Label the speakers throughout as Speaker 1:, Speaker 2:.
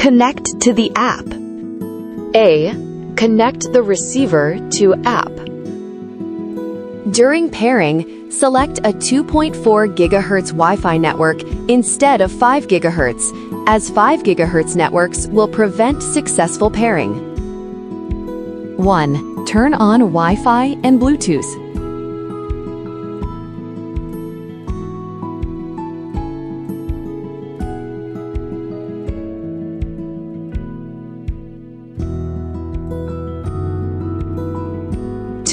Speaker 1: Connect to the app.
Speaker 2: A. Connect the receiver to app. During pairing, select a 2.4 GHz Wi-Fi network instead of 5 GHz, as 5 GHz networks will prevent successful pairing. 1. Turn on Wi-Fi and Bluetooth.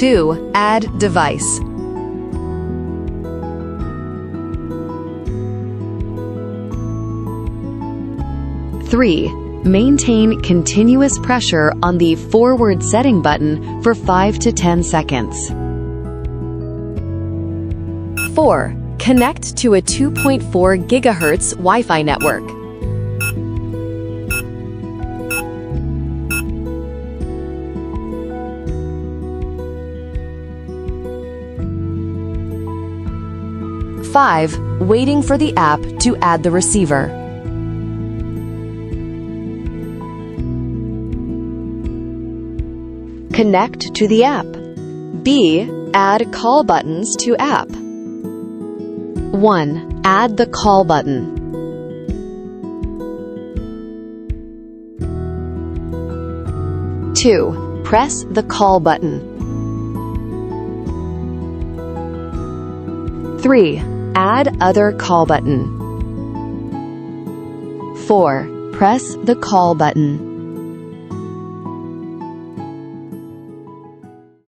Speaker 2: 2. Add device. 3. Maintain continuous pressure on the forward setting button for 5 to 10 seconds. 4. Connect to a 2.4 GHz Wi-Fi network. 5. Waiting for the app to add the receiver. Connect to the app. B. Add call buttons to app. 1. Add the call button. 2. Press the call button. 3. Add other call button. 4. Press the call button.